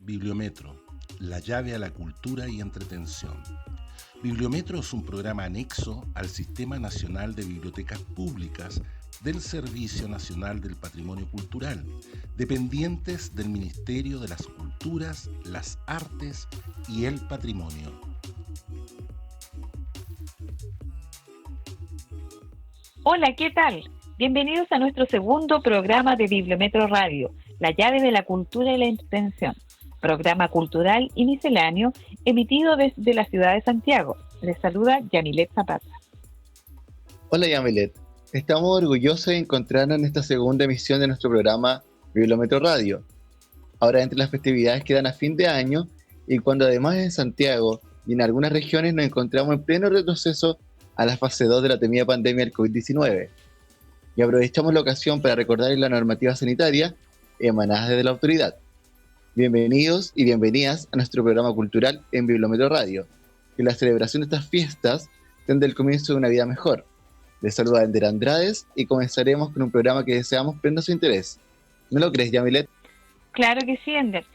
Bibliometro, la llave a la cultura y entretención. Bibliometro es un programa anexo al Sistema Nacional de Bibliotecas Públicas del Servicio Nacional del Patrimonio Cultural, dependientes del Ministerio de las Culturas, las Artes y el Patrimonio. Hola, ¿qué tal? Bienvenidos a nuestro segundo programa de Bibliometro Radio, la llave de la cultura y la entretención. Programa cultural y misceláneo emitido desde la ciudad de Santiago. Les saluda Yamilet Zapata. Hola Yamilet, estamos orgullosos de encontrarnos en esta segunda emisión de nuestro programa Bibliometro Radio. Ahora entre las festividades que dan a fin de año y cuando además en Santiago y en algunas regiones nos encontramos en pleno retroceso a la fase 2 de la temida pandemia del COVID-19. Y aprovechamos la ocasión para recordar la normativa sanitaria emanada desde la autoridad. Bienvenidos y bienvenidas a nuestro programa cultural en Bibliometro Radio, que la celebración de estas fiestas tende el comienzo de una vida mejor. Les saluda Ender Andrades y comenzaremos con un programa que deseamos prenda su interés. ¿No lo crees, Yamilet? Claro que sí, Ender.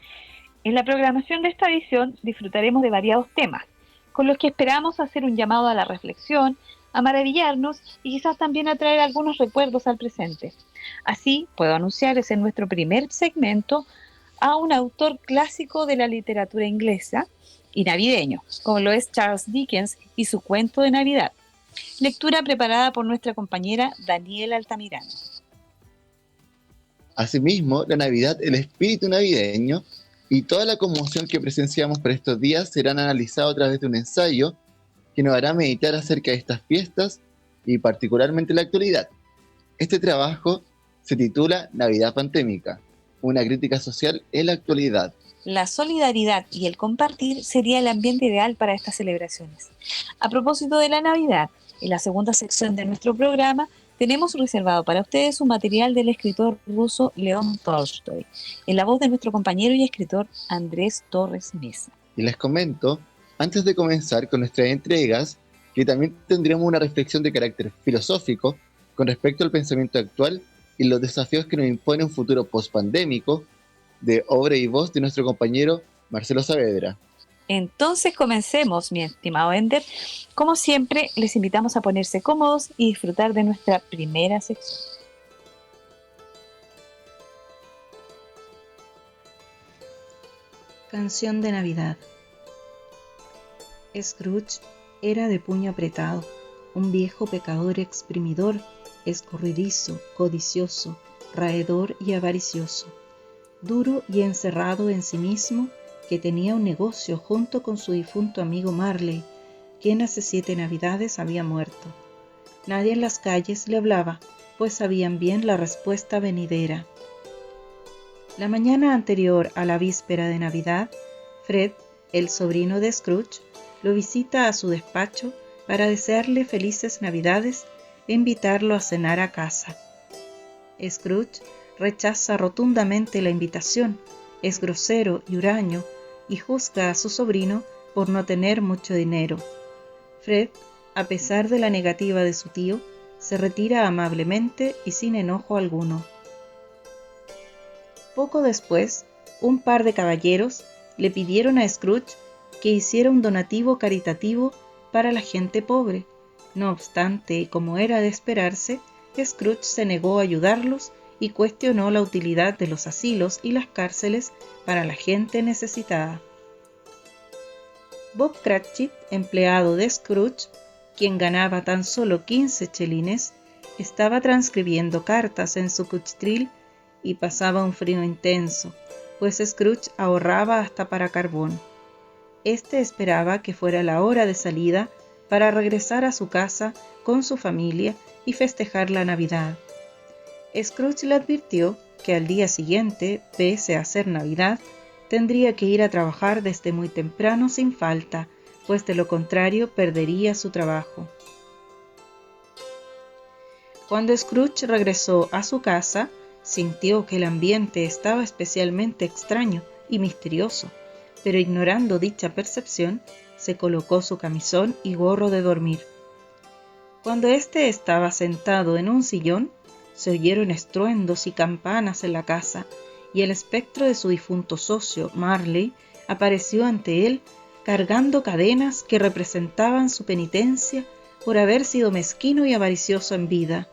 En la programación de esta edición disfrutaremos de variados temas, con los que esperamos hacer un llamado a la reflexión, a maravillarnos y quizás también a traer algunos recuerdos al presente. Así, puedo anunciarles en nuestro primer segmento a un autor clásico de la literatura inglesa y navideño, como lo es Charles Dickens y su cuento de Navidad. Lectura preparada por nuestra compañera Daniela Altamirano. Asimismo, la Navidad, el espíritu navideño y toda la conmoción que presenciamos por estos días serán analizados a través de un ensayo que nos hará meditar acerca de estas fiestas y particularmente la actualidad. Este trabajo se titula Navidad Pandémica, una crítica social en la actualidad. La solidaridad y el compartir sería el ambiente ideal para estas celebraciones. A propósito de la Navidad, en la segunda sección de nuestro programa, tenemos reservado para ustedes un material del escritor ruso León Tolstoy, en la voz de nuestro compañero y escritor Andrés Torres Mesa. Y les comento, antes de comenzar con nuestras entregas, que también tendremos una reflexión de carácter filosófico con respecto al pensamiento actual y los desafíos que nos impone un futuro post-pandémico, de obra y voz de nuestro compañero Marcelo Saavedra. Entonces comencemos, mi estimado Ender. Como siempre, les invitamos a ponerse cómodos y disfrutar de nuestra primera sección. Canción de Navidad. Scrooge era de puño apretado, un viejo pecador exprimidor, escurridizo, codicioso, raedor y avaricioso, duro y encerrado en sí mismo, que tenía un negocio junto con su difunto amigo Marley, quien hace 7 navidades había muerto. Nadie en las calles le hablaba, pues sabían bien la respuesta venidera. La mañana anterior a la víspera de Navidad, Fred, el sobrino de Scrooge, lo visita a su despacho para desearle felices Navidades e invitarlo a cenar a casa. Scrooge rechaza rotundamente la invitación, es grosero y huraño y juzga a su sobrino por no tener mucho dinero. Fred, a pesar de la negativa de su tío, se retira amablemente y sin enojo alguno. Poco después, un par de caballeros le pidieron a Scrooge que hiciera un donativo caritativo para la gente pobre. No obstante, como era de esperarse, Scrooge se negó a ayudarlos y cuestionó la utilidad de los asilos y las cárceles para la gente necesitada. Bob Cratchit, empleado de Scrooge, quien ganaba tan solo 15 chelines, estaba transcribiendo cartas en su cuchitril y pasaba un frío intenso, pues Scrooge ahorraba hasta para carbón. Este esperaba que fuera la hora de salida para regresar a su casa con su familia y festejar la Navidad. Scrooge le advirtió que al día siguiente, pese a ser Navidad, tendría que ir a trabajar desde muy temprano sin falta, pues de lo contrario perdería su trabajo. Cuando Scrooge regresó a su casa, sintió que el ambiente estaba especialmente extraño y misterioso, pero ignorando dicha percepción, se colocó su camisón y gorro de dormir. Cuando éste estaba sentado en un sillón, se oyeron estruendos y campanas en la casa, y el espectro de su difunto socio, Marley, apareció ante él cargando cadenas que representaban su penitencia por haber sido mezquino y avaricioso en vida.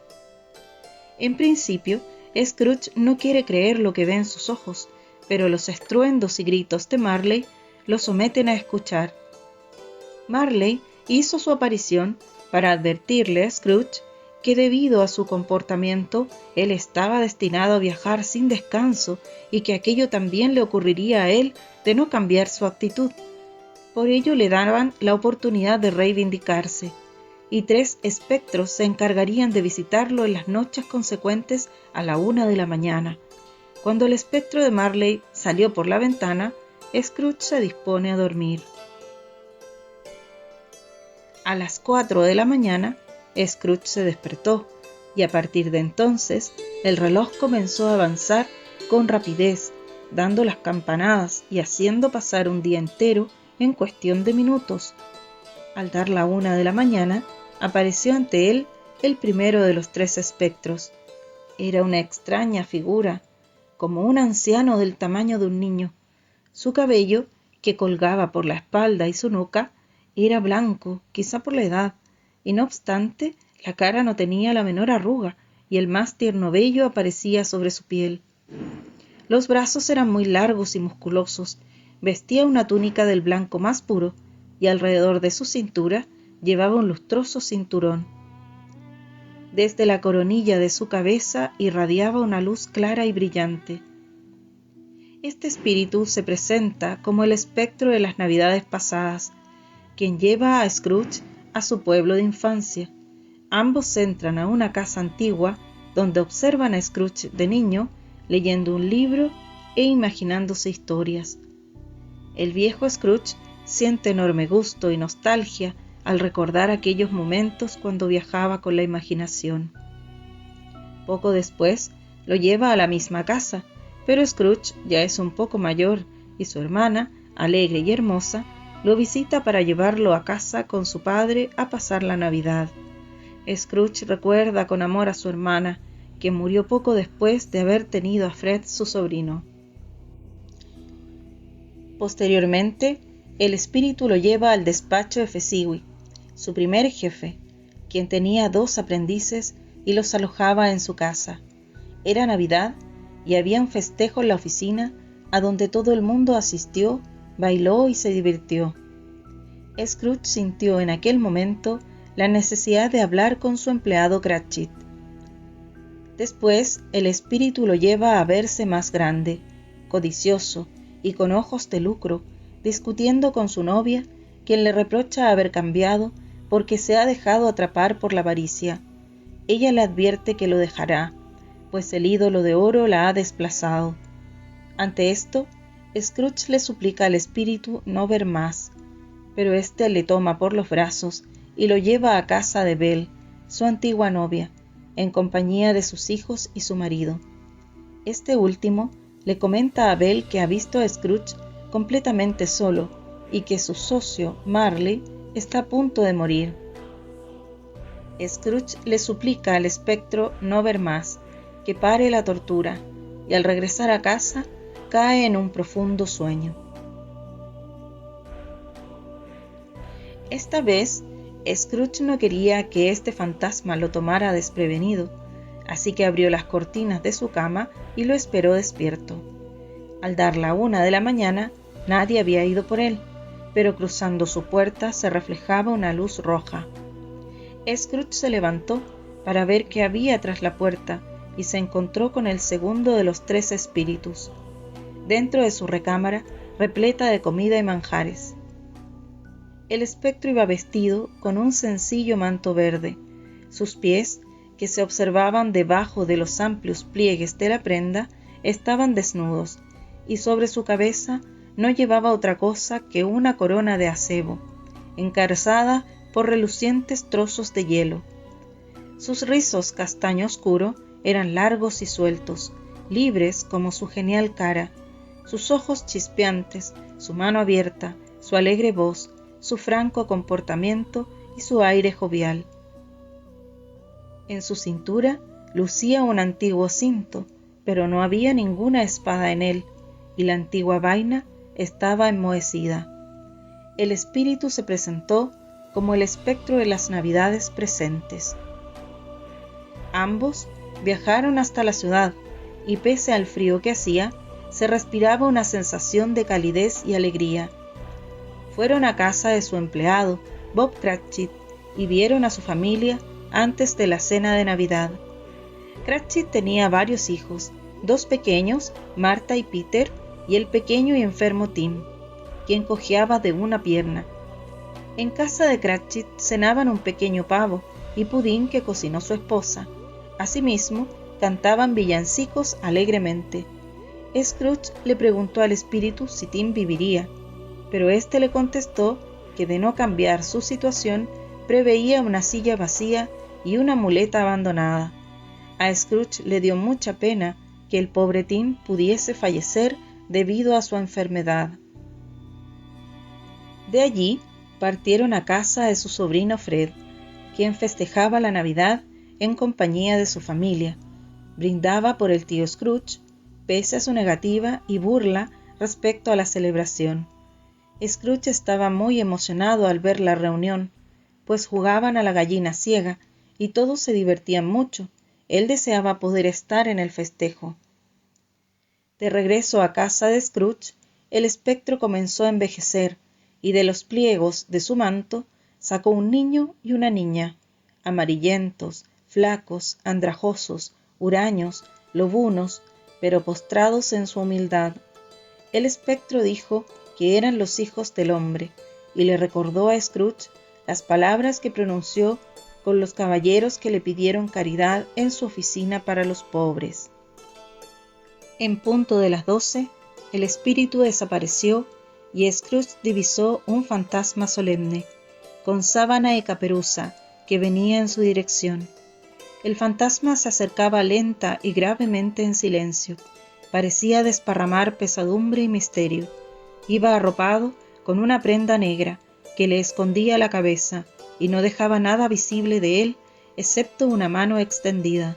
En principio, Scrooge no quiere creer lo que ve en sus ojos, pero los estruendos y gritos de Marley lo someten a escuchar. Marley hizo su aparición para advertirle a Scrooge que debido a su comportamiento él estaba destinado a viajar sin descanso y que aquello también le ocurriría a él de no cambiar su actitud. Por ello le daban la oportunidad de reivindicarse, y 3 espectros se encargarían de visitarlo en las noches consecuentes a la 1 de la mañana. Cuando el espectro de Marley salió por la ventana, Scrooge se dispone a dormir. A las 4 de la mañana, Scrooge se despertó, y a partir de entonces el reloj comenzó a avanzar con rapidez, dando las campanadas y haciendo pasar un día entero en cuestión de minutos. Al dar la 1 de la mañana, apareció ante él el primero de los 3 espectros. Era una extraña figura, como un anciano del tamaño de un niño. Su cabello, que colgaba por la espalda y su nuca, era blanco, quizá por la edad, y no obstante, la cara no tenía la menor arruga, y el más tierno vello aparecía sobre su piel. Los brazos eran muy largos y musculosos, vestía una túnica del blanco más puro, y alrededor de su cintura llevaba un lustroso cinturón. Desde la coronilla de su cabeza irradiaba una luz clara y brillante. Este espíritu se presenta como el espectro de las navidades pasadas, quien lleva a Scrooge a su pueblo de infancia. Ambos entran a una casa antigua donde observan a Scrooge de niño leyendo un libro e imaginándose historias. El viejo Scrooge siente enorme gusto y nostalgia al recordar aquellos momentos cuando viajaba con la imaginación. Poco después lo lleva a la misma casa, pero Scrooge ya es un poco mayor y su hermana, alegre y hermosa, lo visita para llevarlo a casa con su padre a pasar la Navidad. Scrooge recuerda con amor a su hermana, que murió poco después de haber tenido a Fred, su sobrino. Posteriormente, el espíritu lo lleva al despacho de Fezziwig, su primer jefe, quien tenía 2 aprendices y los alojaba en su casa. Era Navidad y había un festejo en la oficina a donde todo el mundo asistió, bailó y se divirtió. Scrooge sintió en aquel momento la necesidad de hablar con su empleado Cratchit. Después, el espíritu lo lleva a verse más grande, codicioso y con ojos de lucro, discutiendo con su novia, quien le reprocha haber cambiado porque se ha dejado atrapar por la avaricia. Ella le advierte que lo dejará, pues el ídolo de oro la ha desplazado. Ante esto, Scrooge le suplica al espíritu no ver más, pero éste le toma por los brazos y lo lleva a casa de Belle, su antigua novia, en compañía de sus hijos y su marido. Este último le comenta a Belle que ha visto a Scrooge completamente solo y que su socio, Marley, está a punto de morir. Scrooge le suplica al espectro no ver más, que pare la tortura, y al regresar a casa cae en un profundo sueño. Esta vez, Scrooge no quería que este fantasma lo tomara desprevenido, así que abrió las cortinas de su cama y lo esperó despierto. Al dar la 1 de la mañana, nadie había ido por él, pero cruzando su puerta se reflejaba una luz roja. Scrooge se levantó para ver qué había tras la puerta y se encontró con el segundo de los 3 espíritus, dentro de su recámara repleta de comida y manjares. El espectro iba vestido con un sencillo manto verde. Sus pies, que se observaban debajo de los amplios pliegues de la prenda, estaban desnudos, y sobre su cabeza no llevaba otra cosa que una corona de acebo, encarzada por relucientes trozos de hielo. Sus rizos castaño oscuro eran largos y sueltos, libres como su genial cara, sus ojos chispeantes, su mano abierta, su alegre voz, su franco comportamiento y su aire jovial. En su cintura lucía un antiguo cinto, pero no había ninguna espada en él, y la antigua vaina estaba enmohecida. El espíritu se presentó como el espectro de las navidades presentes. Ambos viajaron hasta la ciudad, y pese al frío que hacía, se respiraba una sensación de calidez y alegría. Fueron a casa de su empleado, Bob Cratchit, y vieron a su familia antes de la cena de Navidad. Cratchit tenía varios hijos, 2 pequeños, Martha y Peter, y el pequeño y enfermo Tim, quien cojeaba de una pierna. En casa de Cratchit cenaban un pequeño pavo y pudín que cocinó su esposa. Asimismo, cantaban villancicos alegremente. Scrooge le preguntó al espíritu si Tim viviría, pero éste le contestó que de no cambiar su situación, preveía una silla vacía y una muleta abandonada. A Scrooge le dio mucha pena que el pobre Tim pudiese fallecer debido a su enfermedad. De allí partieron a casa de su sobrino Fred, quien festejaba la Navidad en compañía de su familia. Brindaba por el tío Scrooge, pese a su negativa y burla respecto a la celebración. Scrooge estaba muy emocionado al ver la reunión, pues jugaban a la gallina ciega y todos se divertían mucho. Él deseaba poder estar en el festejo. De regreso a casa de Scrooge, el espectro comenzó a envejecer, y de los pliegos de su manto sacó un niño y una niña, amarillentos, flacos, andrajosos, huraños, lobunos, pero postrados en su humildad. El espectro dijo que eran los hijos del hombre, y le recordó a Scrooge las palabras que pronunció con los caballeros que le pidieron caridad en su oficina para los pobres. En punto de las 12, el espíritu desapareció y Scrooge divisó un fantasma solemne, con sábana y caperuza, que venía en su dirección. El fantasma se acercaba lenta y gravemente en silencio. Parecía desparramar pesadumbre y misterio. Iba arropado con una prenda negra que le escondía la cabeza y no dejaba nada visible de él, excepto una mano extendida.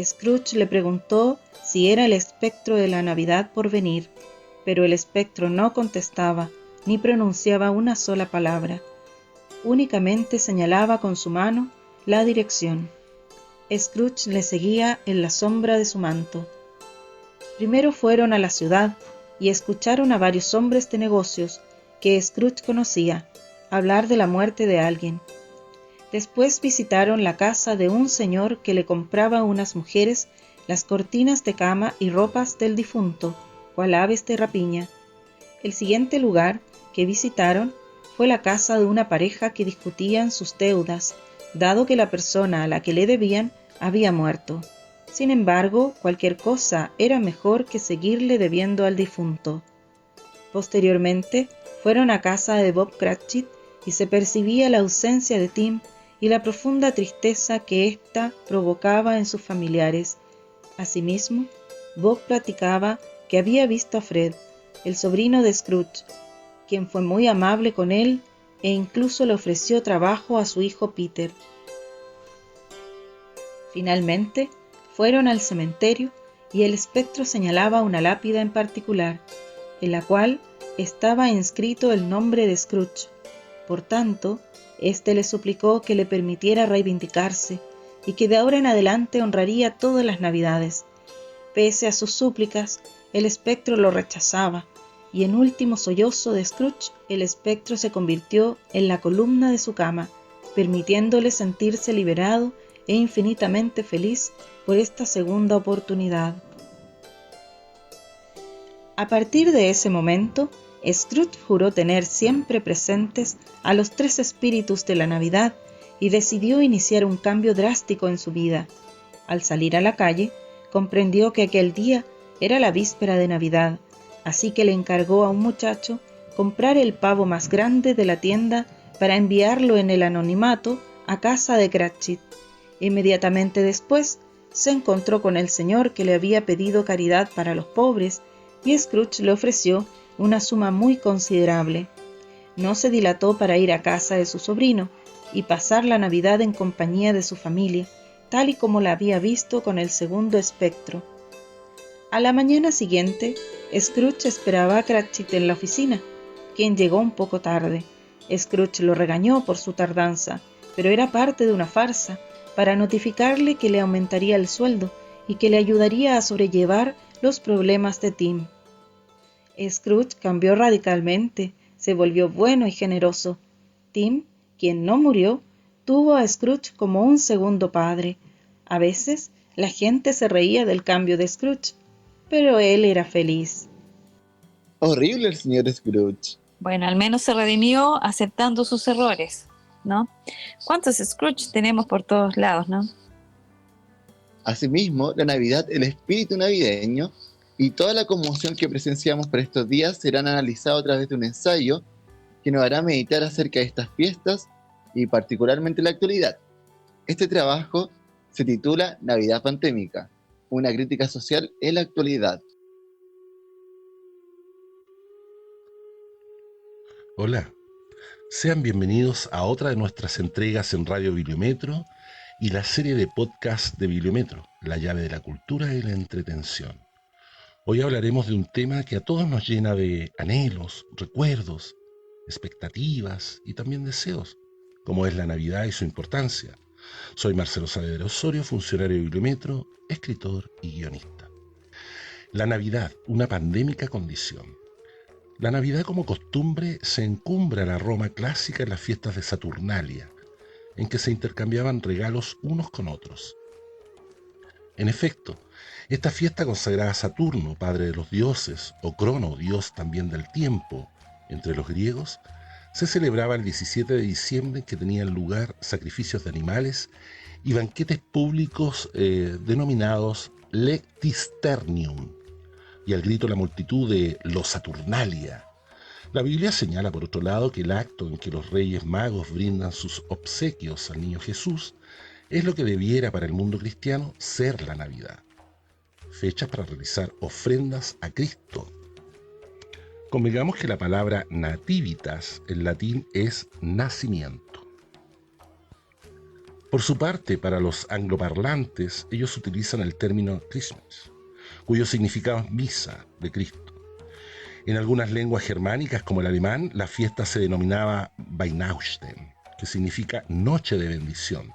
Scrooge le preguntó si era el espectro de la Navidad por venir, pero el espectro no contestaba ni pronunciaba una sola palabra. Únicamente señalaba con su mano la dirección. Scrooge le seguía en la sombra de su manto. Primero fueron a la ciudad y escucharon a varios hombres de negocios que Scrooge conocía hablar de la muerte de alguien. Después visitaron la casa de un señor que le compraba a unas mujeres las cortinas de cama y ropas del difunto, cual aves de rapiña. El siguiente lugar que visitaron fue la casa de una pareja que discutían sus deudas, dado que la persona a la que le debían había muerto. Sin embargo, cualquier cosa era mejor que seguirle debiendo al difunto. Posteriormente, fueron a casa de Bob Cratchit y se percibía la ausencia de Tim y la profunda tristeza que ésta provocaba en sus familiares. Asimismo, Bob platicaba que había visto a Fred, el sobrino de Scrooge, quien fue muy amable con él e incluso le ofreció trabajo a su hijo Peter. Finalmente, fueron al cementerio y el espectro señalaba una lápida en particular, en la cual estaba inscrito el nombre de Scrooge. Por tanto, éste le suplicó que le permitiera reivindicarse y que de ahora en adelante honraría todas las Navidades. Pese a sus súplicas, el espectro lo rechazaba, y en último sollozo de Scrooge, el espectro se convirtió en la columna de su cama, permitiéndole sentirse liberado e infinitamente feliz por esta segunda oportunidad. A partir de ese momento, Scrooge juró tener siempre presentes a los 3 espíritus de la Navidad y decidió iniciar un cambio drástico en su vida. Al salir a la calle, comprendió que aquel día era la víspera de Navidad, así que le encargó a un muchacho comprar el pavo más grande de la tienda para enviarlo en el anonimato a casa de Cratchit. Inmediatamente después, se encontró con el señor que le había pedido caridad para los pobres y Scrooge le ofreció una suma muy considerable. No se dilató para ir a casa de su sobrino y pasar la Navidad en compañía de su familia, tal y como la había visto con el segundo espectro. A la mañana siguiente, Scrooge esperaba a Cratchit en la oficina, quien llegó un poco tarde. Scrooge lo regañó por su tardanza, pero era parte de una farsa para notificarle que le aumentaría el sueldo y que le ayudaría a sobrellevar los problemas de Tim. Scrooge cambió radicalmente, se volvió bueno y generoso. Tim, quien no murió, tuvo a Scrooge como un segundo padre. A veces la gente se reía del cambio de Scrooge, pero él era feliz. Horrible el señor Scrooge. Bueno, al menos se redimió aceptando sus errores, ¿no? ¿Cuántos Scrooge tenemos por todos lados, no? Asimismo, la Navidad, el espíritu navideño y toda la conmoción que presenciamos por estos días serán analizados a través de un ensayo que nos hará meditar acerca de estas fiestas y particularmente la actualidad. Este trabajo se titula Navidad Pandémica, una crítica social en la actualidad. Hola, sean bienvenidos a otra de nuestras entregas en Radio Bibliometro y la serie de podcast de Bibliometro, la llave de la cultura y la entretención. Hoy hablaremos de un tema que a todos nos llena de anhelos, recuerdos, expectativas y también deseos, como es la Navidad y su importancia. Soy Marcelo Saavedra Osorio, funcionario de Bibliometro, escritor y guionista. La Navidad, una pandémica condición. La Navidad como costumbre se encumbra a la Roma clásica en las fiestas de Saturnalia, en que se intercambiaban regalos unos con otros. En efecto, esta fiesta consagrada a Saturno, padre de los dioses, o Crono, dios también del tiempo, entre los griegos, se celebraba el 17 de diciembre, en que tenían lugar sacrificios de animales y banquetes públicos denominados Lectisternium, y al grito de la multitud de los Saturnalia. La Biblia señala, por otro lado, que el acto en que los reyes magos brindan sus obsequios al niño Jesús es lo que debiera para el mundo cristiano ser la Navidad, fecha para realizar ofrendas a Cristo. Convengamos que la palabra nativitas en latín es nacimiento. Por su parte, para los angloparlantes, ellos utilizan el término Christmas, cuyo significado es misa de Cristo. En algunas lenguas germánicas, como el alemán, la fiesta se denominaba Weihnachten, que significa noche de bendición.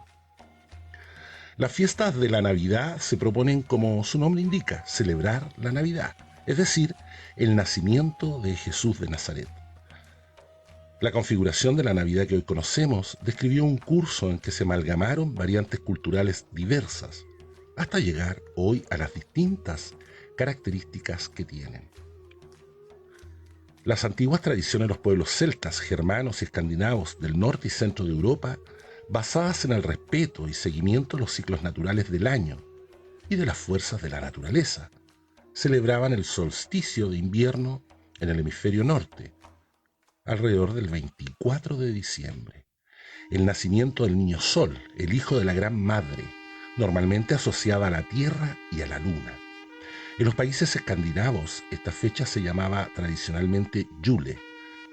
Las fiestas de la Navidad se proponen, como su nombre indica, celebrar la Navidad, es decir, el nacimiento de Jesús de Nazaret. La configuración de la Navidad que hoy conocemos describió un curso en que se amalgamaron variantes culturales diversas, hasta llegar hoy a las distintas características que tienen. Las antiguas tradiciones de los pueblos celtas, germanos y escandinavos del norte y centro de Europa, basadas en el respeto y seguimiento de los ciclos naturales del año y de las fuerzas de la naturaleza, celebraban el solsticio de invierno en el hemisferio norte, alrededor del 24 de diciembre, el nacimiento del niño Sol, el hijo de la Gran Madre, normalmente asociada a la Tierra y a la Luna. En los países escandinavos, esta fecha se llamaba tradicionalmente Jule,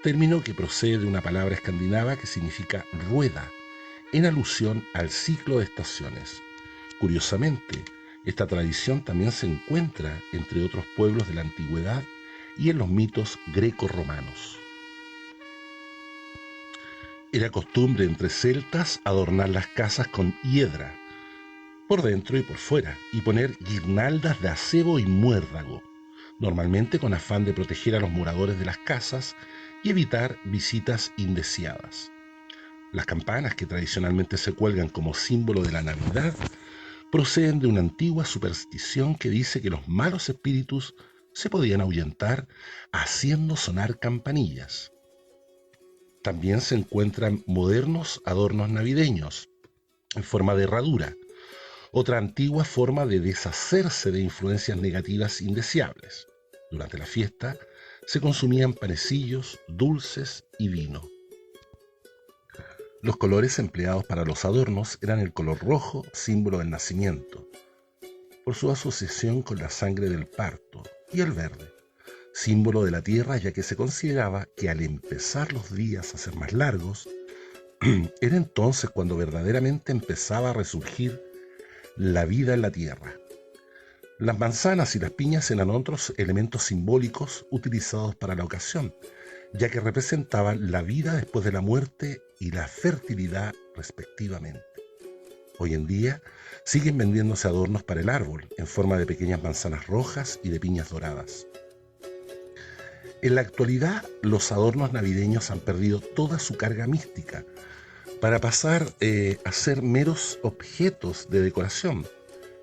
término que procede de una palabra escandinava que significa rueda, en alusión al ciclo de estaciones. Curiosamente, esta tradición también se encuentra entre otros pueblos de la antigüedad y en los mitos greco-romanos. Era costumbre entre celtas adornar las casas con hiedra, por dentro y por fuera, y poner guirnaldas de acebo y muérdago, normalmente con afán de proteger a los moradores de las casas y evitar visitas indeseadas. Las campanas, que tradicionalmente se cuelgan como símbolo de la Navidad, proceden de una antigua superstición que dice que los malos espíritus se podían ahuyentar haciendo sonar campanillas. También se encuentran modernos adornos navideños en forma de herradura, otra antigua forma de deshacerse de influencias negativas indeseables. Durante la fiesta se consumían panecillos, dulces y vino. Los colores empleados para los adornos eran el color rojo, símbolo del nacimiento, por su asociación con la sangre del parto, y el verde, símbolo de la tierra, ya que se consideraba que al empezar los días a ser más largos, era entonces cuando verdaderamente empezaba a resurgir la vida en la tierra. Las manzanas y las piñas eran otros elementos simbólicos utilizados para la ocasión, ya que representaban la vida después de la muerte y la fertilidad respectivamente. Hoy en día siguen vendiéndose adornos para el árbol en forma de pequeñas manzanas rojas y de piñas doradas. En la actualidad, los adornos navideños han perdido toda su carga mística para pasar a ser meros objetos de decoración,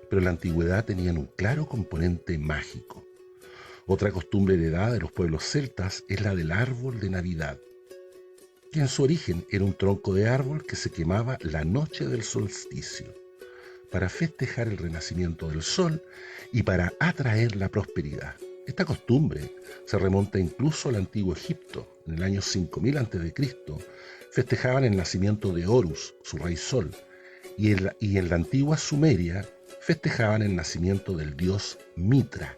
pero en la antigüedad tenían un claro componente mágico. Otra costumbre heredada de los pueblos celtas es la del árbol de Navidad, que en su origen era un tronco de árbol que se quemaba la noche del solsticio, para festejar el renacimiento del sol y para atraer la prosperidad. Esta costumbre se remonta incluso al antiguo Egipto. En el año 5000 a.C. festejaban el nacimiento de Horus, su rey sol, y en la antigua Sumeria festejaban el nacimiento del dios Mitra.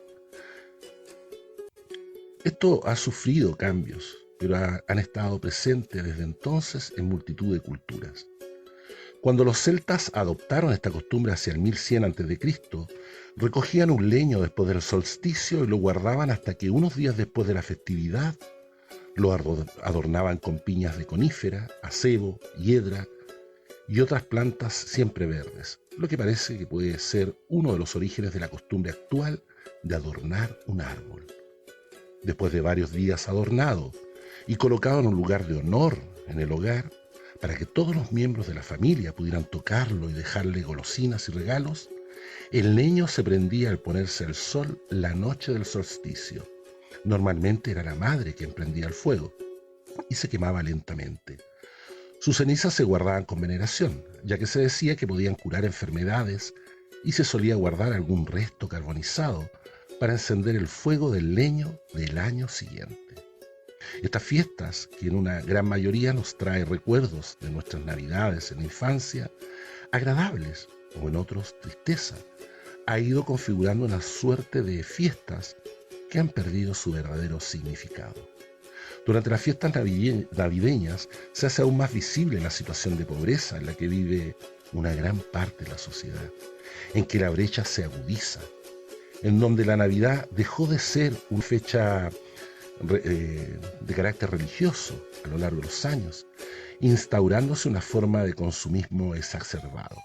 Esto ha sufrido cambios, pero han estado presentes desde entonces en multitud de culturas. Cuando los celtas adoptaron esta costumbre hacia el 1100 a.C., recogían un leño después del solsticio y lo guardaban hasta que unos días después de la festividad lo adornaban con piñas de conífera, acebo, hiedra y otras plantas siempre verdes, lo que parece que puede ser uno de los orígenes de la costumbre actual de adornar un árbol. Después de varios días adornado y colocado en un lugar de honor en el hogar, para que todos los miembros de la familia pudieran tocarlo y dejarle golosinas y regalos, el leño se prendía al ponerse el sol la noche del solsticio. Normalmente era la madre quien prendía el fuego y se quemaba lentamente. Sus cenizas se guardaban con veneración, ya que se decía que podían curar enfermedades y se solía guardar algún resto carbonizado para encender el fuego del leño del año siguiente. Estas fiestas, que en una gran mayoría nos trae recuerdos de nuestras navidades en la infancia, agradables o en otros tristeza, ha ido configurando una suerte de fiestas que han perdido su verdadero significado. Durante las fiestas navideñas se hace aún más visible la situación de pobreza en la que vive una gran parte de la sociedad, en que la brecha se agudiza, en donde la Navidad dejó de ser una fecha de carácter religioso a lo largo de los años, instaurándose una forma de consumismo exacerbado.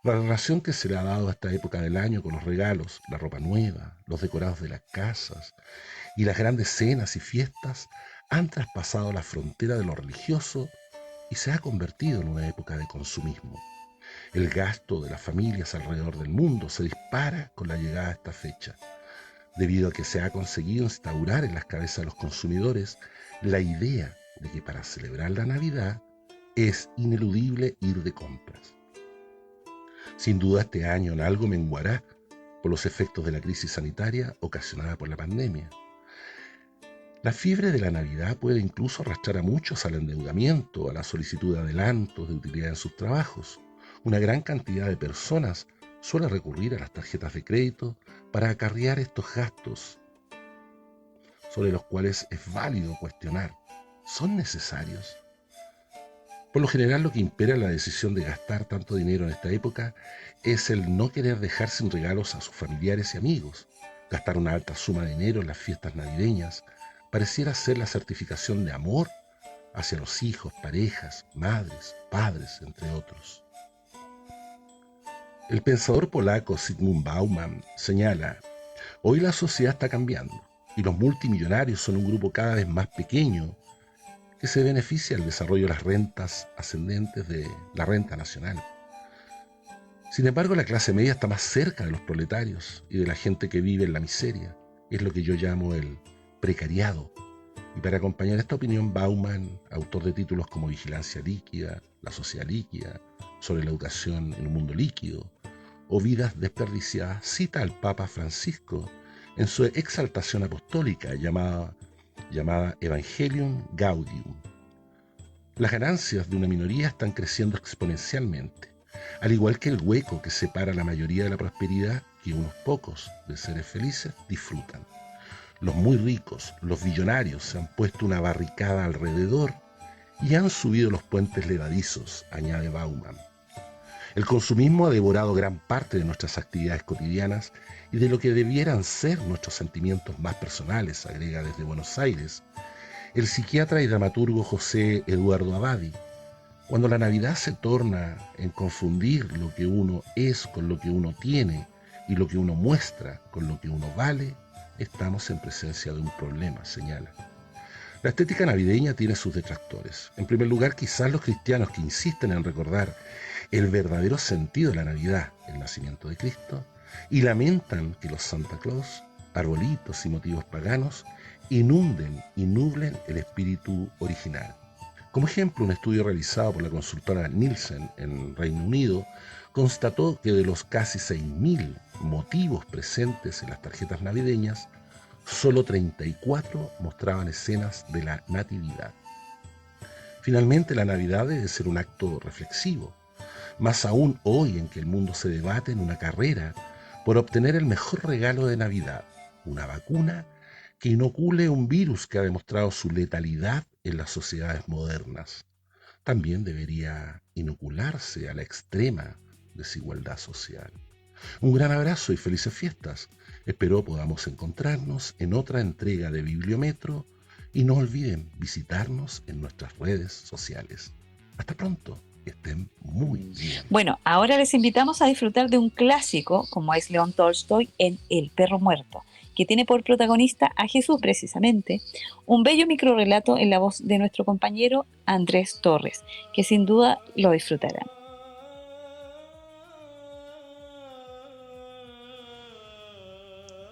La relación que se le ha dado a esta época del año con los regalos, la ropa nueva, los decorados de las casas y las grandes cenas y fiestas han traspasado la frontera de lo religioso y se ha convertido en una época de consumismo. El gasto de las familias alrededor del mundo se dispara con la llegada de esta fecha, debido a que se ha conseguido instaurar en las cabezas de los consumidores la idea de que para celebrar la Navidad es ineludible ir de compras. Sin duda este año en algo menguará por los efectos de la crisis sanitaria ocasionada por la pandemia. La fiebre de la Navidad puede incluso arrastrar a muchos al endeudamiento, a la solicitud de adelantos de utilidad en sus trabajos. Una gran cantidad de personas suele recurrir a las tarjetas de crédito para acarrear estos gastos, sobre los cuales es válido cuestionar, ¿son necesarios? Por lo general, lo que impera en la decisión de gastar tanto dinero en esta época es el no querer dejar sin regalos a sus familiares y amigos. Gastar una alta suma de dinero en las fiestas navideñas pareciera ser la certificación de amor hacia los hijos, parejas, madres, padres, entre otros. El pensador polaco Zygmunt Bauman señala: hoy la sociedad está cambiando y los multimillonarios son un grupo cada vez más pequeño que se beneficia del desarrollo de las rentas ascendentes de la renta nacional. Sin embargo, la clase media está más cerca de los proletarios y de la gente que vive en la miseria. Es lo que yo llamo el precariado. Y para acompañar esta opinión, Bauman, autor de títulos como Vigilancia líquida, La sociedad líquida, sobre la educación en un mundo líquido, o Vidas desperdiciadas, cita al Papa Francisco en su exaltación apostólica llamada Evangelium Gaudium. Las ganancias de una minoría están creciendo exponencialmente, al igual que el hueco que separa a la mayoría de la prosperidad que unos pocos de seres felices disfrutan. Los muy ricos, los billonarios, se han puesto una barricada alrededor y han subido los puentes levadizos, añade Bauman. El consumismo ha devorado gran parte de nuestras actividades cotidianas y de lo que debieran ser nuestros sentimientos más personales, agrega desde Buenos Aires el psiquiatra y dramaturgo José Eduardo Abadi. Cuando la Navidad se torna en confundir lo que uno es con lo que uno tiene y lo que uno muestra con lo que uno vale, estamos en presencia de un problema, señala. La estética navideña tiene sus detractores. En primer lugar, quizás los cristianos que insisten en recordar el verdadero sentido de la Navidad, el nacimiento de Cristo, y lamentan que los Santa Claus, arbolitos y motivos paganos inunden y nublen el espíritu original. Como ejemplo, un estudio realizado por la consultora Nielsen en Reino Unido constató que de los casi 6.000 motivos presentes en las tarjetas navideñas, solo 34 mostraban escenas de la Natividad. Finalmente, la Navidad debe ser un acto reflexivo, más aún hoy en que el mundo se debate en una carrera por obtener el mejor regalo de Navidad, una vacuna que inocule un virus que ha demostrado su letalidad en las sociedades modernas. También debería inocularse a la extrema desigualdad social. Un gran abrazo y felices fiestas. Espero podamos encontrarnos en otra entrega de Bibliometro y no olviden visitarnos en nuestras redes sociales. Hasta pronto, que estén muy bien. Bueno, ahora les invitamos a disfrutar de un clásico como es León Tolstoy en El perro muerto, que tiene por protagonista a Jesús precisamente, un bello microrrelato en la voz de nuestro compañero Andrés Torres, que sin duda lo disfrutarán.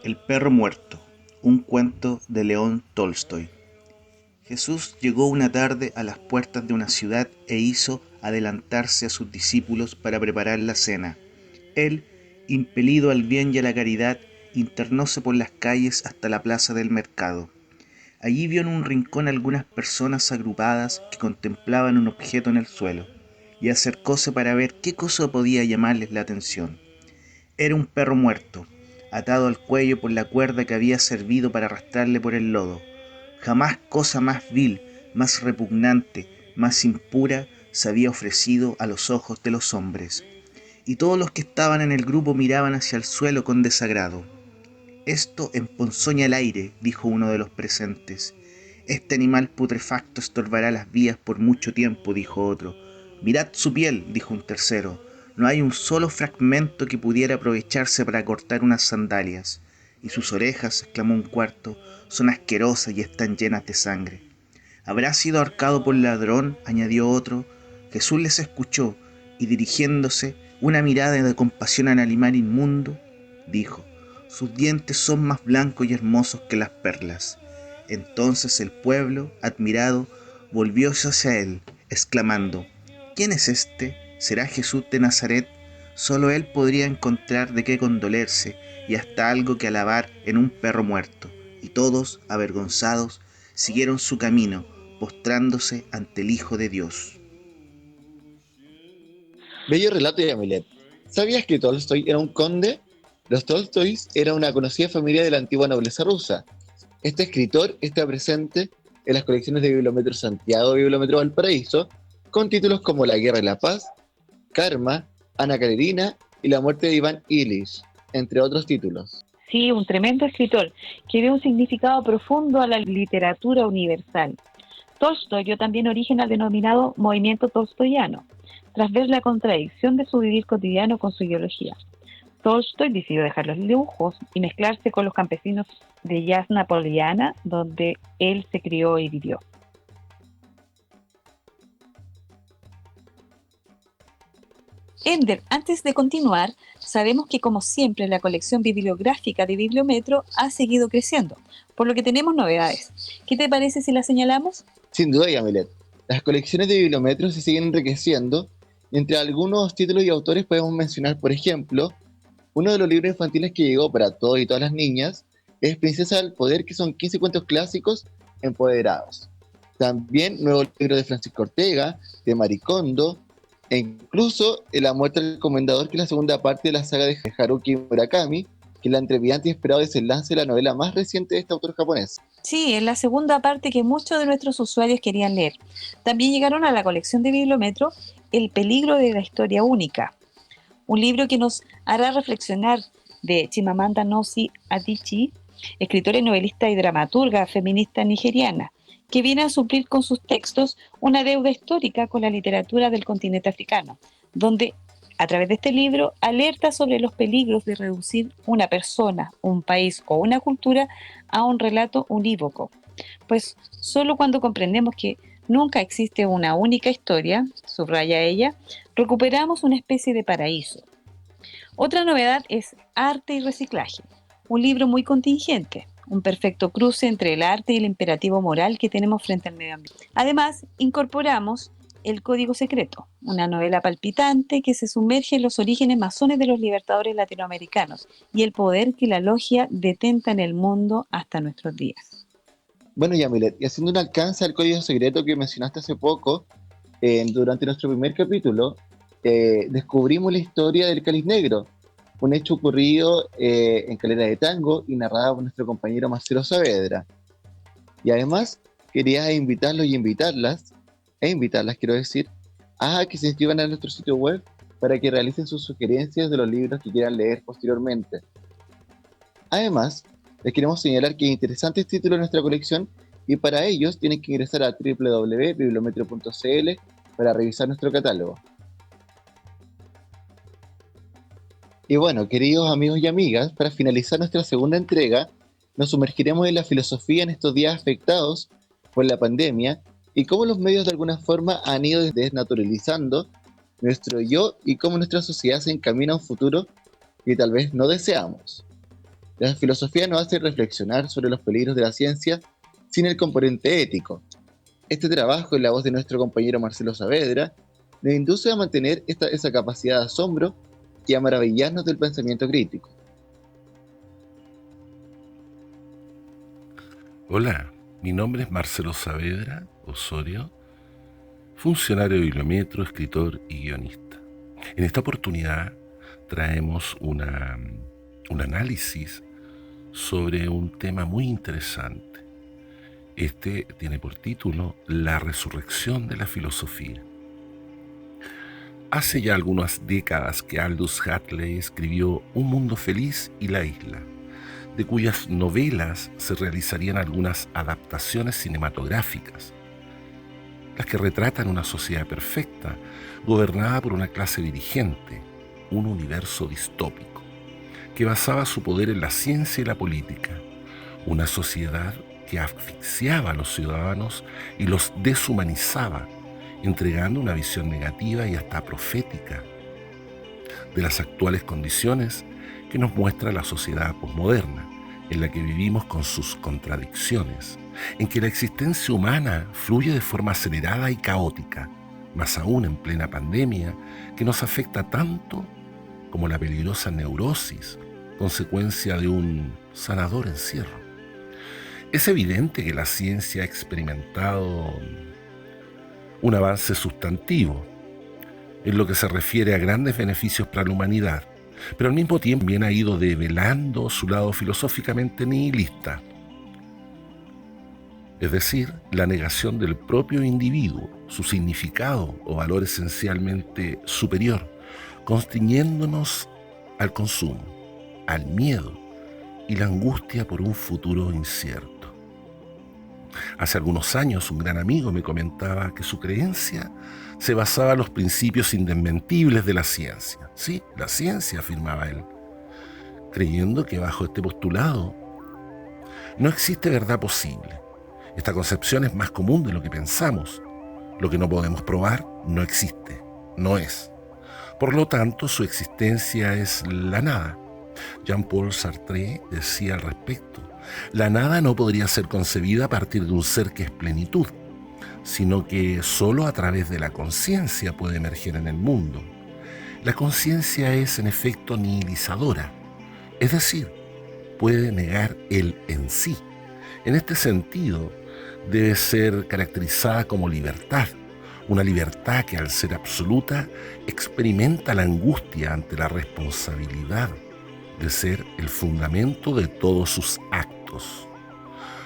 El perro muerto, un cuento de León Tolstoy. Jesús llegó una tarde a las puertas de una ciudad e hizo adelantarse a sus discípulos para preparar la cena. Él, impelido al bien y a la caridad, internóse por las calles hasta la plaza del mercado. Allí vio en un rincón algunas personas agrupadas que contemplaban un objeto en el suelo, y acercóse para ver qué cosa podía llamarles la atención. Era un perro muerto, atado al cuello por la cuerda que había servido para arrastrarle por el lodo. Jamás cosa más vil, más repugnante, más impura se había ofrecido a los ojos de los hombres. Y todos los que estaban en el grupo miraban hacia el suelo con desagrado. «Esto emponzoña el aire», dijo uno de los presentes. «Este animal putrefacto estorbará las vías por mucho tiempo», dijo otro. «Mirad su piel», dijo un tercero. «No hay un solo fragmento que pudiera aprovecharse para cortar unas sandalias». «Y sus orejas», exclamó un cuarto, «son asquerosas y están llenas de sangre». «¿Habrá sido ahorcado por ladrón?», añadió otro. Jesús les escuchó y, dirigiéndose una mirada de compasión al animal inmundo, dijo: «Sus dientes son más blancos y hermosos que las perlas». Entonces el pueblo, admirado, volvióse hacia él, exclamando: «¿Quién es este? ¿Será Jesús de Nazaret?». Solo él podría encontrar de qué condolerse y hasta algo que alabar en un perro muerto. Y todos, avergonzados, siguieron su camino, postrándose ante el Hijo de Dios. Bello relato de Yamilet. ¿Sabías que Tolstoy era un conde? Los Tolstoys eran una conocida familia de la antigua nobleza rusa. Este escritor está presente en las colecciones de Bibliometro Santiago y Bibliometro Valparaíso, con títulos como La Guerra y la Paz, Karma, Ana Karenina y La muerte de Iván Ilich, entre otros títulos. Sí, un tremendo escritor que dio un significado profundo a la literatura universal. Tolstoy dio también origen al denominado movimiento tolstoyano, tras ver la contradicción de su vivir cotidiano con su ideología. Tolstoy decidió dejar los lujos y mezclarse con los campesinos de Yasna Poliana, donde él se crió y vivió. Ender, antes de continuar, sabemos que como siempre la colección bibliográfica de Bibliometro ha seguido creciendo, por lo que tenemos novedades. ¿Qué te parece si las señalamos? Sin duda, Yamilet. Las colecciones de Bibliometro se siguen enriqueciendo. Entre algunos títulos y autores podemos mencionar, por ejemplo, uno de los libros infantiles que llegó para todos y todas las niñas es Princesa del Poder, que son 15 cuentos clásicos empoderados. También nuevo libro de Francisco Ortega, de Maricondo, e incluso La muerte del comendador, que es la segunda parte de la saga de Haruki Murakami, que es la entreviante y esperado desenlace de la novela más reciente de este autor japonés. Sí, es la segunda parte que muchos de nuestros usuarios querían leer. También llegaron a la colección de Bibliometro El peligro de la historia única, un libro que nos hará reflexionar, de Chimamanda Ngozi Adichie, escritora y novelista y dramaturga feminista nigeriana, que viene a suplir con sus textos una deuda histórica con la literatura del continente africano, donde a través de este libro alerta sobre los peligros de reducir una persona, un país o una cultura a un relato unívoco. Pues solo cuando comprendemos que nunca existe una única historia, subraya ella, recuperamos una especie de paraíso. Otra novedad es Arte y Reciclaje, un libro muy contingente, un perfecto cruce entre el arte y el imperativo moral que tenemos frente al medio ambiente. Además, incorporamos El Código Secreto, una novela palpitante que se sumerge en los orígenes masones de los libertadores latinoamericanos y el poder que la logia detenta en el mundo hasta nuestros días. Bueno, Yamilet, y haciendo un alcance al código secreto que mencionaste hace poco, durante nuestro primer capítulo, descubrimos la historia del Cáliz Negro, un hecho ocurrido en Calera de Tango y narrado por nuestro compañero Marcelo Saavedra. Y además, quería invitarlos y invitarlas, quiero decir, a que se inscriban a nuestro sitio web para que realicen sus sugerencias de los libros que quieran leer posteriormente. Además, les queremos señalar que hay interesantes títulos en nuestra colección y para ellos tienen que ingresar a www.bibliometro.cl para revisar nuestro catálogo. Y bueno, queridos amigos y amigas, para finalizar nuestra segunda entrega, nos sumergiremos en la filosofía en estos días afectados por la pandemia y cómo los medios de alguna forma han ido desnaturalizando nuestro yo y cómo nuestra sociedad se encamina a un futuro que tal vez no deseamos. La filosofía nos hace reflexionar sobre los peligros de la ciencia sin el componente ético. Este trabajo, en la voz de nuestro compañero Marcelo Saavedra, nos induce a mantener esa capacidad de asombro y a maravillarnos del pensamiento crítico. Hola, mi nombre es Marcelo Saavedra Osorio, funcionario de Bibliometro, escritor y guionista. En esta oportunidad traemos un análisis sobre un tema muy interesante. Este tiene por título La resurrección de la filosofía. Hace ya algunas décadas que Aldous Huxley escribió Un mundo feliz y la isla, de cuyas novelas se realizarían algunas adaptaciones cinematográficas, las que retratan una sociedad perfecta, gobernada por una clase dirigente, un universo distópico, que basaba su poder en la ciencia y la política, una sociedad que asfixiaba a los ciudadanos y los deshumanizaba, entregando una visión negativa y hasta profética de las actuales condiciones que nos muestra la sociedad posmoderna, en la que vivimos con sus contradicciones, en que la existencia humana fluye de forma acelerada y caótica, más aún en plena pandemia, que nos afecta tanto como la peligrosa neurosis, consecuencia de un sanador encierro. Es evidente que la ciencia ha experimentado un avance sustantivo en lo que se refiere a grandes beneficios para la humanidad, pero al mismo tiempo también ha ido develando su lado filosóficamente nihilista, es decir, la negación del propio individuo, su significado o valor esencialmente superior, constriñéndonos al consumo, al miedo y la angustia por un futuro incierto. Hace algunos años un gran amigo me comentaba que su creencia se basaba en los principios indesmentibles de la ciencia. Sí, la ciencia, afirmaba él, creyendo que bajo este postulado no existe verdad posible. Esta concepción es más común de lo que pensamos. Lo que no podemos probar no existe, no es. Por lo tanto, su existencia es la nada. Jean-Paul Sartre decía al respecto: la nada no podría ser concebida a partir de un ser que es plenitud, sino que solo a través de la conciencia puede emerger en el mundo. La conciencia es, en efecto, nihilizadora, es decir, puede negar el en sí. En este sentido, debe ser caracterizada como libertad, una libertad que, al ser absoluta, experimenta la angustia ante la responsabilidad de ser el fundamento de todos sus actos.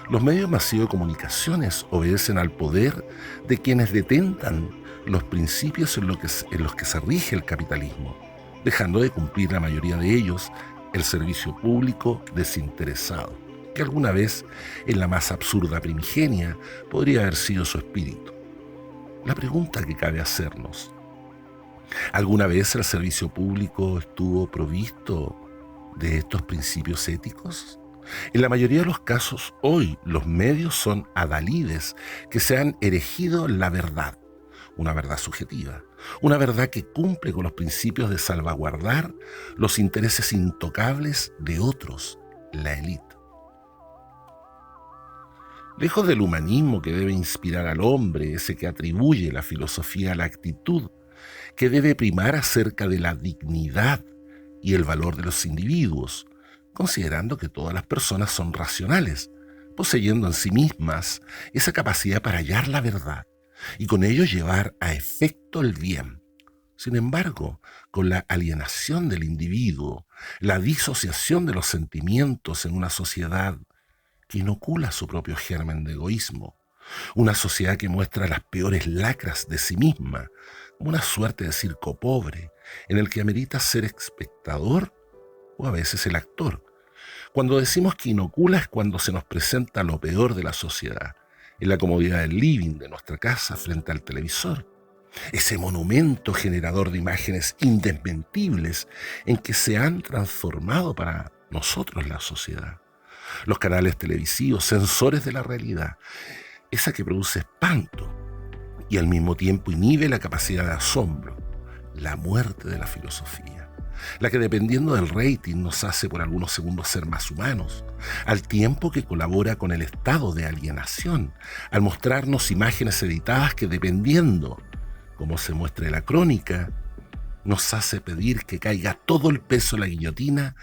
Los medios masivos de comunicaciones obedecen al poder de quienes detentan los principios en los que se rige el capitalismo, dejando de cumplir la mayoría de ellos el servicio público desinteresado, que alguna vez, en la más absurda primigenia, podría haber sido su espíritu. La pregunta que cabe hacernos: ¿alguna vez el servicio público estuvo provisto de estos principios éticos? En la mayoría de los casos, hoy los medios son adalides que se han erigido en la verdad, una verdad subjetiva, una verdad que cumple con los principios de salvaguardar los intereses intocables de otros, la élite. Lejos del humanismo que debe inspirar al hombre, ese que atribuye la filosofía a la actitud, que debe primar acerca de la dignidad y el valor de los individuos, considerando que todas las personas son racionales, poseyendo en sí mismas esa capacidad para hallar la verdad y con ello llevar a efecto el bien. Sin embargo, con la alienación del individuo, la disociación de los sentimientos en una sociedad que inocula su propio germen de egoísmo, una sociedad que muestra las peores lacras de sí misma, como una suerte de circo pobre, en el que amerita ser espectador o a veces el actor. Cuando decimos que inocula es cuando se nos presenta lo peor de la sociedad, en la comodidad del living de nuestra casa frente al televisor. Ese monumento generador de imágenes indesmentibles en que se han transformado para nosotros la sociedad. Los canales televisivos, sensores de la realidad, esa que produce espanto y al mismo tiempo inhibe la capacidad de asombro, la muerte de la filosofía, la que dependiendo del rating nos hace por algunos segundos ser más humanos, al tiempo que colabora con el estado de alienación, al mostrarnos imágenes editadas que dependiendo cómo se muestre la crónica, nos hace pedir que caiga todo el peso de la guillotina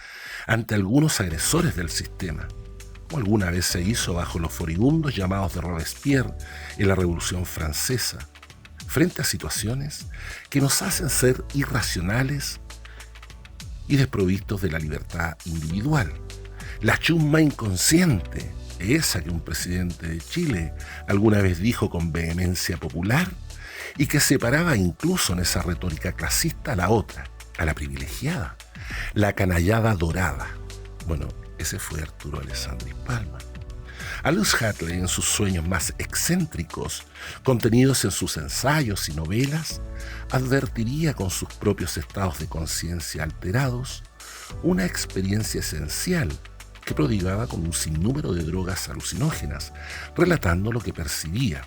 ante algunos agresores del sistema, como alguna vez se hizo bajo los furibundos llamados de Robespierre en la Revolución Francesa, frente a situaciones que nos hacen ser irracionales y desprovistos de la libertad individual. La chusma inconsciente, esa que un presidente de Chile alguna vez dijo con vehemencia popular y que separaba incluso en esa retórica clasista a la otra, a la privilegiada, la canallada dorada. Bueno, ese fue Arturo Alessandri Palma. Aldous Huxley, en sus sueños más excéntricos, contenidos en sus ensayos y novelas, advertiría con sus propios estados de conciencia alterados una experiencia esencial que prodigaba con un sinnúmero de drogas alucinógenas, relatando lo que percibía.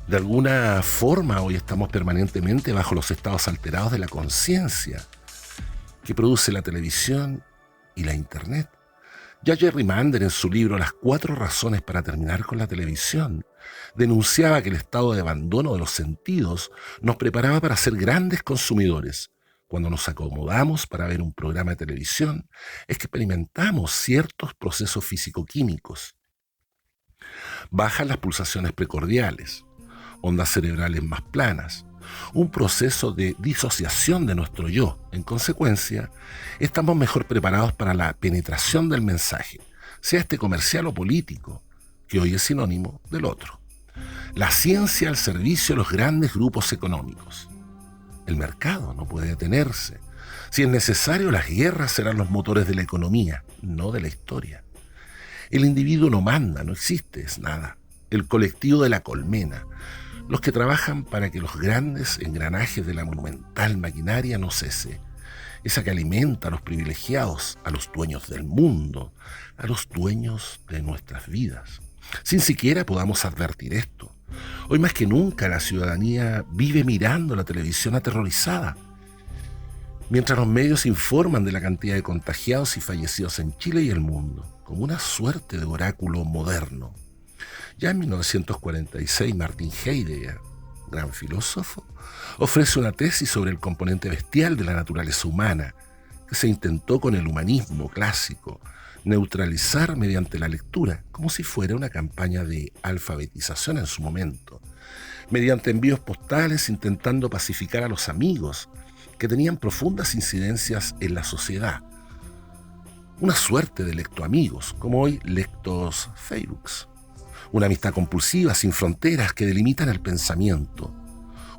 De alguna forma, hoy estamos permanentemente bajo los estados alterados de la conciencia que produce la televisión y la Internet. Ya Jerry Mander, en su libro Las 4 razones para terminar con la televisión, denunciaba que el estado de abandono de los sentidos nos preparaba para ser grandes consumidores. Cuando nos acomodamos para ver un programa de televisión, es que experimentamos ciertos procesos físico-químicos. Bajan las pulsaciones precordiales, ondas cerebrales más planas, un proceso de disociación de nuestro yo. En consecuencia, estamos mejor preparados para la penetración del mensaje, sea este comercial o político, que hoy es sinónimo del otro. La ciencia al servicio de los grandes grupos económicos. El mercado no puede detenerse. Si es necesario, las guerras serán los motores de la economía, no de la historia. El individuo no manda, no existe, es nada. El colectivo de la colmena, los que trabajan para que los grandes engranajes de la monumental maquinaria no cese, esa que alimenta a los privilegiados, a los dueños del mundo, a los dueños de nuestras vidas. Sin siquiera podamos advertir esto. Hoy más que nunca la ciudadanía vive mirando la televisión aterrorizada. Mientras los medios informan de la cantidad de contagiados y fallecidos en Chile y el mundo, como una suerte de oráculo moderno. Ya en 1946, Martin Heidegger, gran filósofo, ofrece una tesis sobre el componente bestial de la naturaleza humana, que se intentó con el humanismo clásico neutralizar mediante la lectura, como si fuera una campaña de alfabetización en su momento, mediante envíos postales intentando pacificar a los amigos que tenían profundas incidencias en la sociedad. Una suerte de lectoamigos, como hoy lectos Facebooks. Una amistad compulsiva, sin fronteras, que delimitan el pensamiento.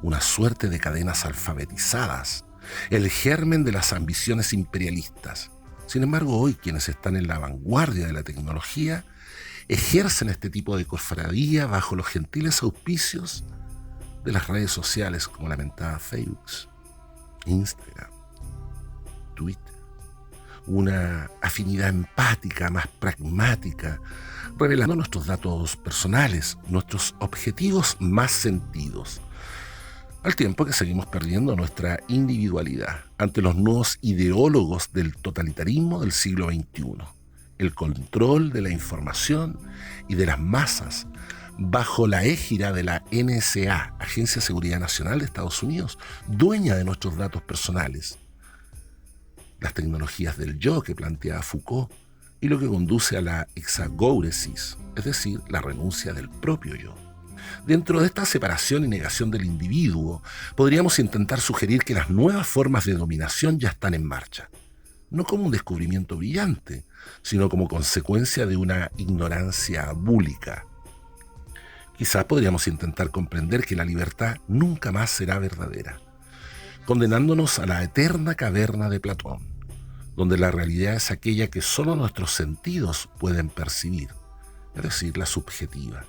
Una suerte de cadenas alfabetizadas, el germen de las ambiciones imperialistas. Sin embargo, hoy quienes están en la vanguardia de la tecnología ejercen este tipo de cofradía bajo los gentiles auspicios de las redes sociales como la mentada Facebook, Instagram, Twitter. Una afinidad empática, más pragmática, revelando nuestros datos personales, nuestros objetivos más sentidos, al tiempo que seguimos perdiendo nuestra individualidad ante los nuevos ideólogos del totalitarismo del siglo XXI, el control de la información y de las masas bajo la égida de la NSA, Agencia de Seguridad Nacional de Estados Unidos, dueña de nuestros datos personales. Las tecnologías del yo que planteaba Foucault y lo que conduce a la exagouresis, es decir, la renuncia del propio yo. Dentro de esta separación y negación del individuo, podríamos intentar sugerir que las nuevas formas de dominación ya están en marcha, no como un descubrimiento brillante, sino como consecuencia de una ignorancia búlica. Quizás podríamos intentar comprender que la libertad nunca más será verdadera, condenándonos a la eterna caverna de Platón, donde la realidad es aquella que solo nuestros sentidos pueden percibir, es decir, la subjetiva.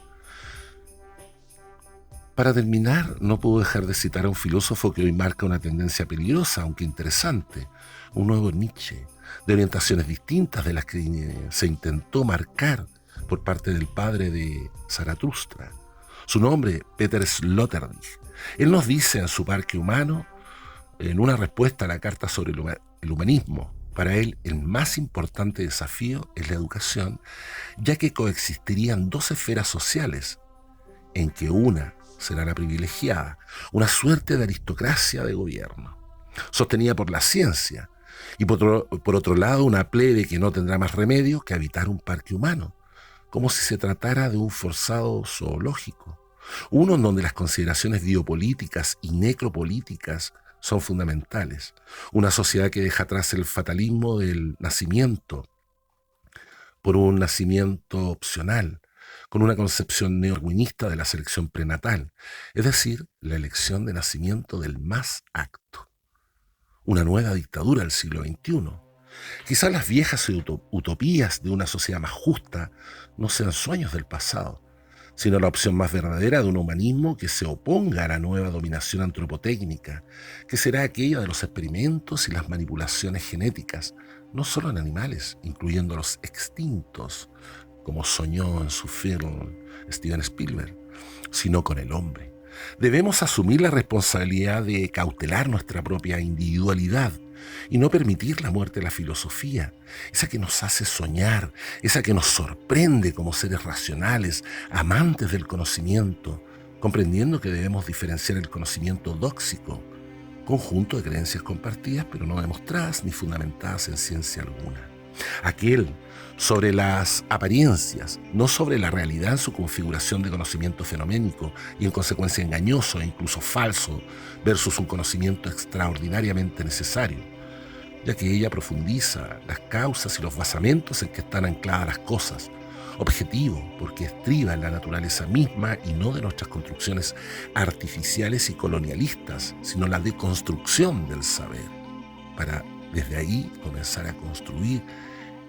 Para terminar, no puedo dejar de citar a un filósofo que hoy marca una tendencia peligrosa, aunque interesante, un nuevo Nietzsche, de orientaciones distintas de las que se intentó marcar por parte del padre de Zaratustra. Su nombre, Peter Sloterdijk. Él nos dice en su Parque Humano, en una respuesta a la carta sobre el humanismo, para él el más importante desafío es la educación, ya que coexistirían dos esferas sociales, en que una será la privilegiada, una suerte de aristocracia de gobierno, sostenida por la ciencia, y por otro lado una plebe que no tendrá más remedio que habitar un parque humano, como si se tratara de un forzado zoológico, uno en donde las consideraciones biopolíticas y necropolíticas son fundamentales, una sociedad que deja atrás el fatalismo del nacimiento por un nacimiento opcional, con una concepción neodarwinista de la selección prenatal, es decir, la elección de nacimiento del más apto. Una nueva dictadura del siglo XXI. Quizás las viejas utopías de una sociedad más justa no sean sueños del pasado, sino la opción más verdadera de un humanismo que se oponga a la nueva dominación antropotécnica, que será aquella de los experimentos y las manipulaciones genéticas, no solo en animales, incluyendo los extintos, como soñó en su film Steven Spielberg, sino con el hombre. Debemos asumir la responsabilidad de cautelar nuestra propia individualidad y no permitir la muerte de la filosofía, esa que nos hace soñar, esa que nos sorprende como seres racionales, amantes del conocimiento, comprendiendo que debemos diferenciar el conocimiento dóxico, conjunto de creencias compartidas pero no demostradas ni fundamentadas en ciencia alguna. Aquel sobre las apariencias, no sobre la realidad en su configuración de conocimiento fenoménico y en consecuencia engañoso e incluso falso versus un conocimiento extraordinariamente necesario, ya que ella profundiza las causas y los basamentos en que están ancladas las cosas, objetivo porque estriba en la naturaleza misma y no de nuestras construcciones artificiales y colonialistas, sino la deconstrucción del saber, para desde ahí comenzar a construir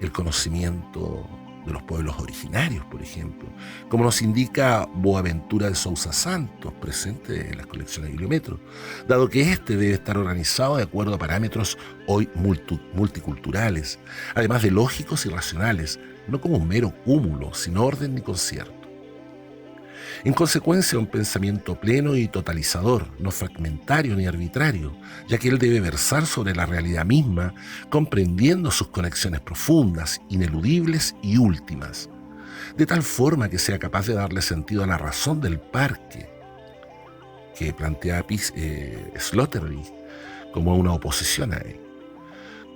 el conocimiento de los pueblos originarios, por ejemplo, como nos indica Boaventura de Sousa Santos, presente en las colecciones de Bibliometro, dado que este debe estar organizado de acuerdo a parámetros hoy multiculturales, además de lógicos y racionales, no como un mero cúmulo, sin orden ni concierto. En consecuencia, un pensamiento pleno y totalizador, no fragmentario ni arbitrario, ya que él debe versar sobre la realidad misma, comprendiendo sus conexiones profundas, ineludibles y últimas, de tal forma que sea capaz de darle sentido a la razón del parque, que plantea Sloterdijk como una oposición a él,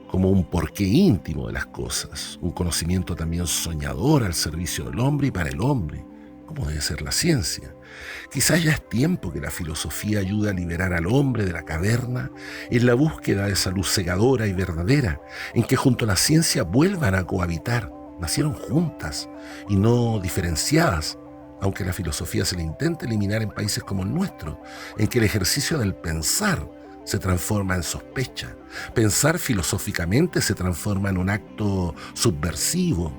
como un porqué íntimo de las cosas, un conocimiento también soñador al servicio del hombre y para el hombre, como debe ser la ciencia. Quizás ya es tiempo que la filosofía ayude a liberar al hombre de la caverna en la búsqueda de esa luz cegadora y verdadera, en que junto a la ciencia vuelvan a cohabitar, nacieron juntas y no diferenciadas, aunque la filosofía se le intente eliminar en países como el nuestro, en que el ejercicio del pensar se transforma en sospecha. Pensar filosóficamente se transforma en un acto subversivo.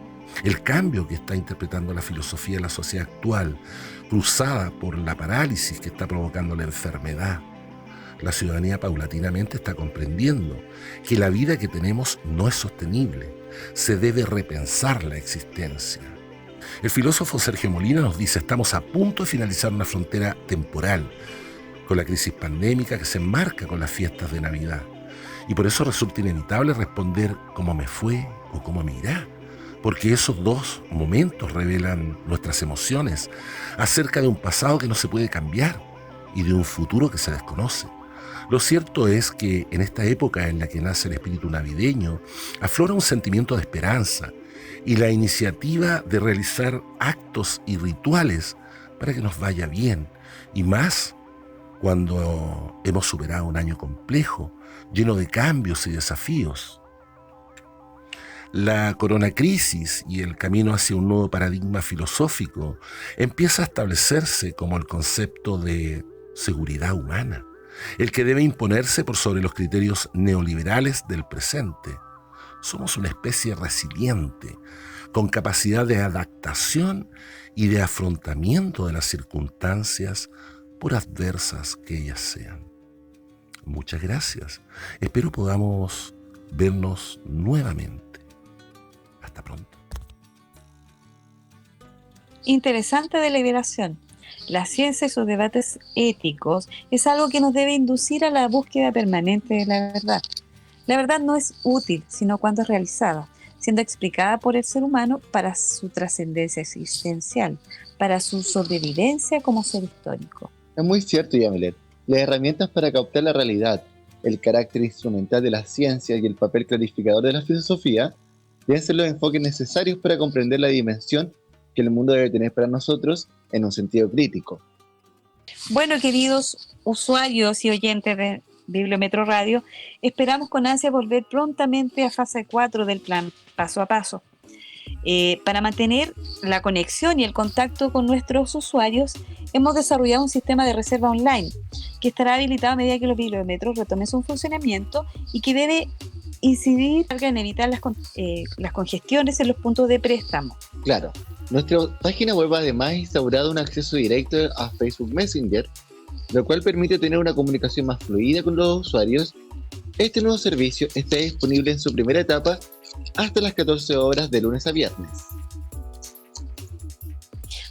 El cambio que está interpretando la filosofía en la sociedad actual, cruzada por la parálisis que está provocando la enfermedad. La ciudadanía paulatinamente está comprendiendo que la vida que tenemos no es sostenible. Se debe repensar la existencia. El filósofo Sergio Molina nos dice: estamos a punto de finalizar una frontera temporal con la crisis pandémica que se enmarca con las fiestas de Navidad. Y por eso resulta inevitable responder cómo me fue o cómo me irá, porque esos dos momentos revelan nuestras emociones acerca de un pasado que no se puede cambiar y de un futuro que se desconoce. Lo cierto es que en esta época en la que nace el espíritu navideño, aflora un sentimiento de esperanza y la iniciativa de realizar actos y rituales para que nos vaya bien, y más cuando hemos superado un año complejo, lleno de cambios y desafíos. La coronacrisis y el camino hacia un nuevo paradigma filosófico empieza a establecerse como el concepto de seguridad humana, el que debe imponerse por sobre los criterios neoliberales del presente. Somos una especie resiliente, con capacidad de adaptación y de afrontamiento de las circunstancias, por adversas que ellas sean. Muchas gracias. Espero podamos vernos nuevamente. Hasta pronto. Interesante deliberación. La ciencia y sus debates éticos es algo que nos debe inducir a la búsqueda permanente de la verdad. La verdad no es útil, sino cuando es realizada, siendo explicada por el ser humano para su trascendencia existencial, para su sobrevivencia como ser histórico. Es muy cierto, Yamilet. Las herramientas para captar la realidad, el carácter instrumental de la ciencia y el papel clarificador de la filosofía deben ser los enfoques necesarios para comprender la dimensión que el mundo debe tener para nosotros en un sentido crítico. Bueno, queridos usuarios y oyentes de Bibliometro Radio, esperamos con ansia volver prontamente a fase 4 del plan Paso a Paso. Para mantener la conexión y el contacto con nuestros usuarios, hemos desarrollado un sistema de reserva online que estará habilitado a medida que los bibliometros retomen su funcionamiento y que debe incidir en evitar las congestiones en los puntos de préstamo. Claro, nuestra página web además ha instaurado un acceso directo a Facebook Messenger, lo cual permite tener una comunicación más fluida con los usuarios. Este nuevo servicio está disponible en su primera etapa hasta las 14 horas de lunes a viernes.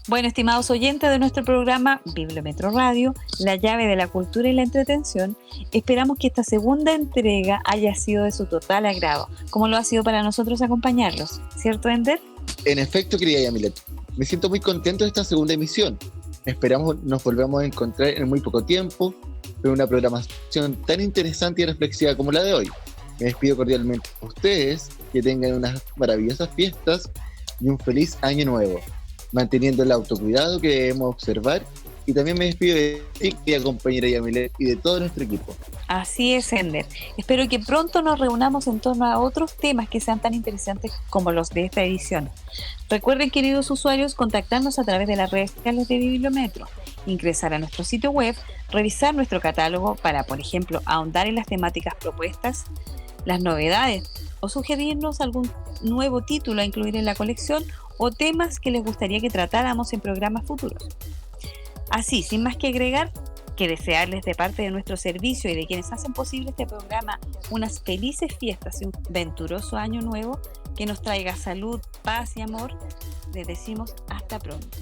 Bueno, estimados oyentes de nuestro programa Bibliometro Radio, la llave de la cultura y la entretención, esperamos que esta segunda entrega haya sido de su total agrado, como lo ha sido para nosotros acompañarlos. ¿Cierto, Ender? En efecto, querida Yamilet, me siento muy contento de esta segunda emisión. Esperamos nos volvamos a encontrar en muy poco tiempo, con una programación tan interesante y reflexiva como la de hoy. Me despido cordialmente a ustedes, que tengan unas maravillosas fiestas y un feliz año nuevo, manteniendo el autocuidado que debemos observar, y también me despido de ti, querida compañera Yamilet, y de todo nuestro equipo. Así es, Ender. Espero que pronto nos reunamos en torno a otros temas que sean tan interesantes como los de esta edición. Recuerden, queridos usuarios, contactarnos a través de las redes sociales de Bibliometro, ingresar a nuestro sitio web, revisar nuestro catálogo para, por ejemplo, ahondar en las temáticas propuestas, las novedades o sugerirnos algún nuevo título a incluir en la colección o temas que les gustaría que tratáramos en programas futuros. Así, sin más que agregar, que desearles de parte de nuestro servicio y de quienes hacen posible este programa unas felices fiestas y un venturoso año nuevo que nos traiga salud, paz y amor. Les decimos hasta pronto.